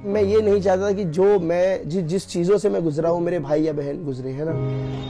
मैं ये नहीं चाहता कि जो मैं जिस चीज़ों से मैं गुजरा हूँ मेरे भाई या बहन गुजरे, है ना।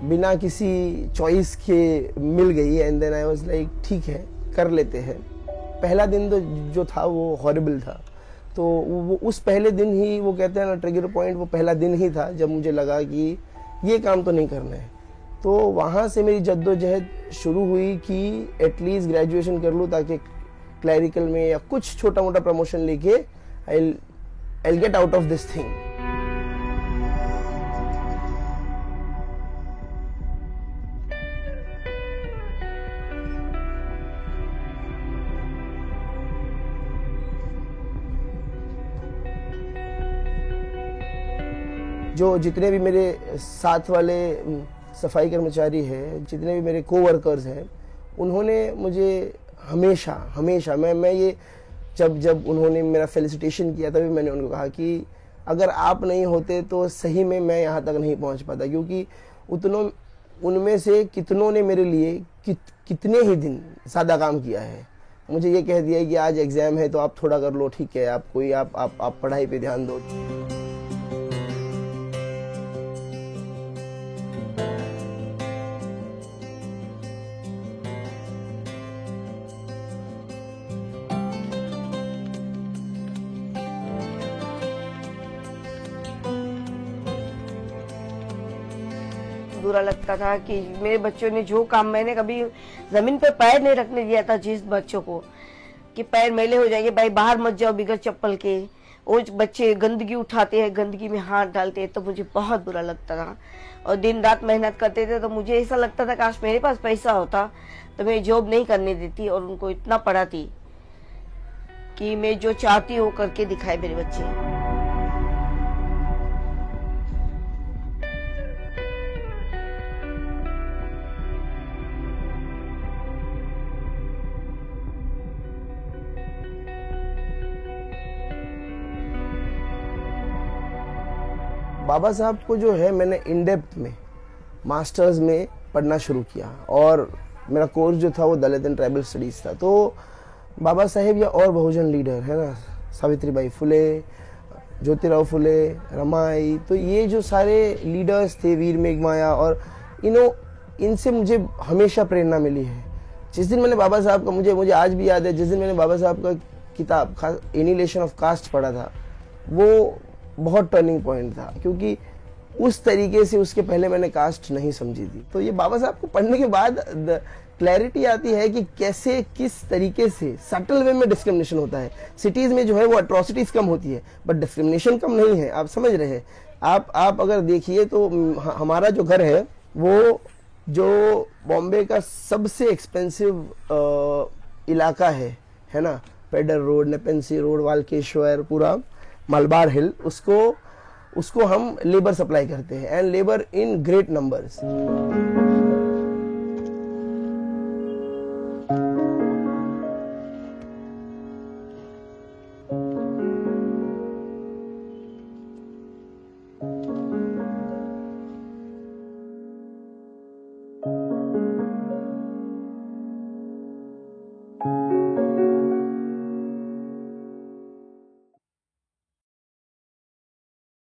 बिना किसी चॉइस के मिल गई and then I was like ठीक है कर लेते हैं। पहला दिन तो जो था वो हॉरिबल था, तो वो उस पहले दिन ही वो कहते हैं ना ट्रिगर पॉइंट, वो पहला दिन ही था जब मुझे लगा कि ये काम तो नहीं करना है। तो वहाँ से मेरी जद्दोजहद शुरू हुई कि एटलीस्ट ग्रेजुएशन कर लूँ ताकि क्लैरिकल में या कुछ छोटा मोटा प्रमोशन लेके I get out of this thing. जो जितने भी मेरे साथ वाले सफाई कर्मचारी हैं, जितने भी मेरे कोवर्कर्स हैं, उन्होंने मुझे हमेशा मैं ये जब उन्होंने मेरा फेलिसिटेशन किया तभी मैंने उनको कहा कि अगर आप नहीं होते तो सही में मैं यहाँ तक नहीं पहुँच पाता, क्योंकि उनमें से कितनों ने मेरे लिए कितने ही दिन सादा काम किया है। मुझे ये कह दिया कि आज एग्ज़ाम है तो आप थोड़ा कर लो, ठीक है, आप पढ़ाई पे ध्यान दो। बुरा लगता था कि मेरे बच्चों ने जो काम, मैंने कभी जमीन पे पैर नहीं रखने दिया था जिस बच्चों को कि पैर मैले हो जाएंगे, भाई बाहर मत जाओ बिगर चप्पल के। वो बच्चे गंदगी उठाते हैं, गंदगी में हाथ डालते हैं, तो मुझे बहुत बुरा लगता था। और दिन रात मेहनत करते थे, तो मुझे ऐसा लगता था काश मेरे पास पैसा होता तो मैं जॉब नहीं करने देती और उनको इतना पढ़ाती कि मैं जो चाहती हूँ करके दिखाए मेरे बच्चे। बाबा साहब को जो है मैंने इन डेप्थ में मास्टर्स में पढ़ना शुरू किया और मेरा कोर्स जो था वो दलित एंड ट्राइबल स्टडीज़ था। तो बाबा साहेब या और बहुजन लीडर है ना, सावित्रीबाई फुले, ज्योतिराव फुले, रमाई, तो ये जो सारे लीडर्स थे, वीर मेघमाया, और इनसे मुझे हमेशा प्रेरणा मिली है। जिस दिन मैंने बाबा साहब का, मुझे आज भी याद है, जिस दिन मैंने बाबा साहब का किताब एनिहिलेशन ऑफ कास्ट पढ़ा था, वो बहुत टर्निंग पॉइंट था, क्योंकि उस तरीके से उसके पहले मैंने कास्ट नहीं समझी थी। तो ये बाबा साहब को पढ़ने के बाद क्लैरिटी आती है कि कैसे, किस तरीके से सटल वे में डिस्क्रिमिनेशन होता है। सिटीज में जो है वो एट्रोसिटीज कम होती है बट डिस्क्रिमिनेशन कम नहीं है। आप समझ रहे हैं। आप अगर देखिए तो हमारा जो घर है वो जो बॉम्बे का सबसे एक्सपेंसिव इलाका है ना, पेडर रोड, नेपेंसी रोड, वालकेश्वर, पूरा मलबार हिल, उसको हम लेबर सप्लाई करते हैं and labour in great numbers.